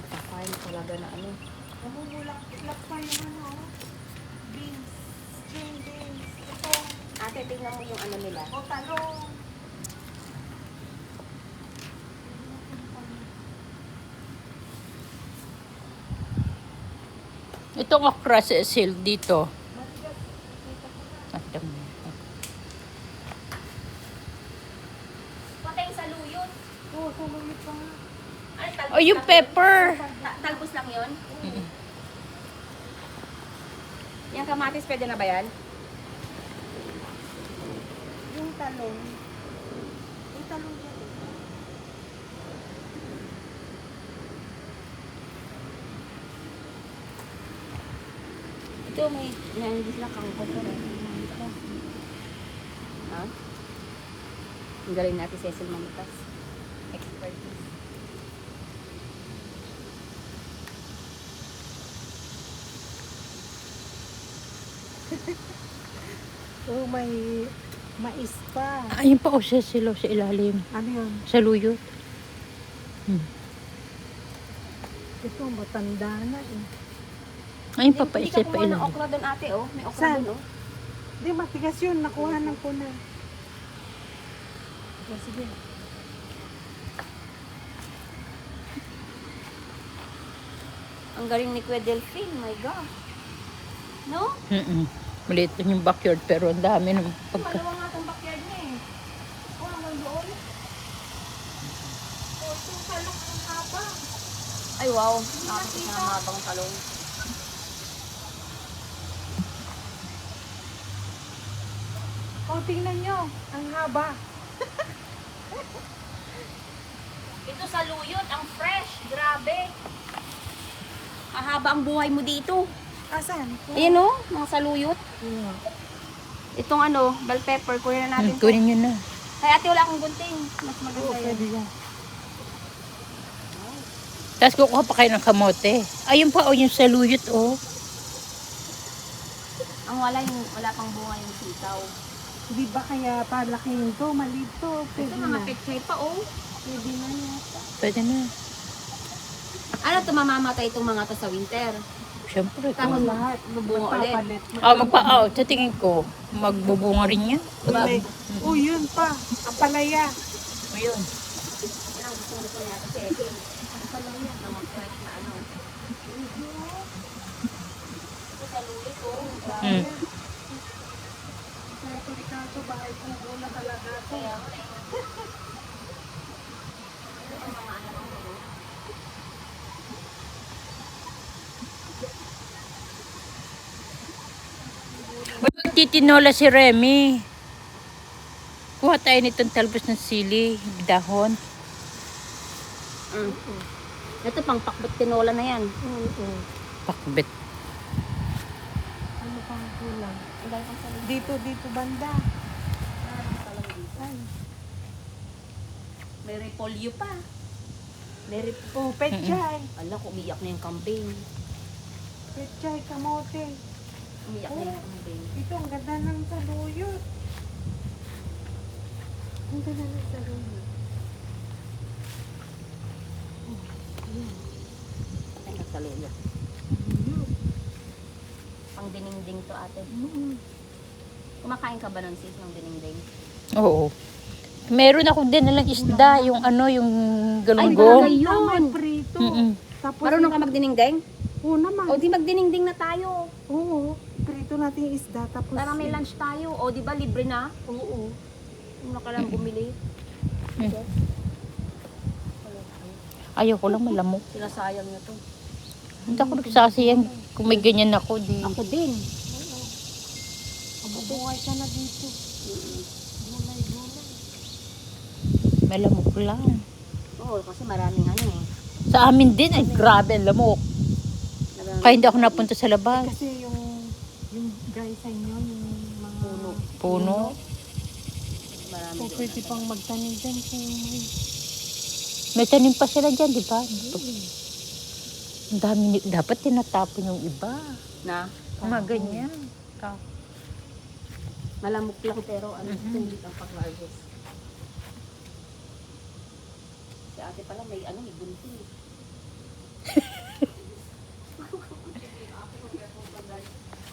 Magkakain talaga na ano. Namumulak-lak pa yung ano. Beans. String beans. Ito. Ate, tingnan mo yung ano nila. O talong. Itong okra sil dito. Patay sa luyot. Oo, sumulit pa nga. Ay, talbos Oh, yung lang pepper. Yun? Talbos lang yun? Yung kamatis, pwede na ba yan? Yung talong. Yung talong yan. Ito, may hindi sila kangkot ko rin. Ha? Ang galing natin, Cecil Manitas. Expertise. Oo, may mais pa. Ayun pa o siya sila sa ilalim. Ano yun? Sa luyot. Ito, matanda na eh. Ayun pa Hindi isa ka pa kumuha ng ilalim. okra doon, ate, oh. May okra Saan? doon, oh. Hindi, matigas yun. Nakuha ng kuna. O, sige. Ang galing ni Kuya Delphine, my God. No? Maliit lang yung backyard pero ang dami ng pagka... Malawang nga itong backyard niya eh. Oh, hanggang doon. O, ito, talong ang haba. Ay, wow. Nakakita ng mabang talong. O, tingnan nyo. Ang haba. Ito sa luyot, ang fresh. Grabe. Ahaba ang buhay mo dito. Asan? Ayan o, mga saluyot. Yeah. Itong ano, bell pepper, kunin na natin to. Kunin nyo na. Kaya ate, wala akong gunting. Mas Oo, maganda yan. pwede yan. Tapos kukuha pa kayo ng kamote. Ayun pa o yung sa luyot o. Ang wala pang bunga yung sitaw. Di ba kaya palakihin to? Maliit to. Pwede Ito mga na. pechay pa oh. Pwede na yata. Pwede na. Ano to, mamamatay itong mga to sa winter. Siyempre. Tapos Lahat. Bubunga ulit. Magpapalit. Sa tingin ko, magbubunga rin yan. Diba? Oh, yun pa. Ang palaya. Ayun. Yan ang gusto niya kasi. Ang palaya. Mga fresh na ano. Ito sa luyot oh. Mm. Sertifikado bahay kung na talaga to. Kaya, ito ang mga anak ko. Magtitinola si Remy. Kuha tayo nitong talbos ng sili, dahon. Ito pang pakbet tinola na yan. Oo. Pakbet. Ano pang kulang? Ang dahil pang saluyot. Dito banda. Ay. May repolyo pa. May Oh, pechay. Ala, umiyak na yung kambing. Pechay, kamote. Umiyak na yung kambing. Ito, ang ganda ng saluyot. Ang ganda ng saluyot. Patay ka saluyot. Pang dinengding to ate. Kumakain ka ba ng sis ng dinengding? Oo. Meron ako din nalang isda, yung ano, yung Ay, galunggong. bagay Tama, yun. prito. Tapos, Marunong ka magdinengding? Oo naman. O di magdinengding na tayo. Oo. Prito natin yung isda. Tapos, Para may lunch tayo. O di ba libre na? Oo. Kung ka lang bumili. Ayoko lang malamok. Sinasayang nyo to. Hindi ako nagsasiyan. Kung may ganyan ako, di. Ako din. Mabubuhay ka na dito. Gulay. Malamok lang. Oo, kasi maraming ano eh. Sa amin din, ay grabe ang lamok. Maraming- Kaya hindi ako napunta sa labas. Kasi yung guys sa inyo, yung mga Puno. Marami So, din. pwede pang magtanim dyan kung may May tanim pa sila dyan, di ba? Ang dami, dapat tinatapon yung iba. Na? Mga ganyan. Malamok lang pero ano, tulit ang pag-harvest. Si ate pala may ano, may bunti.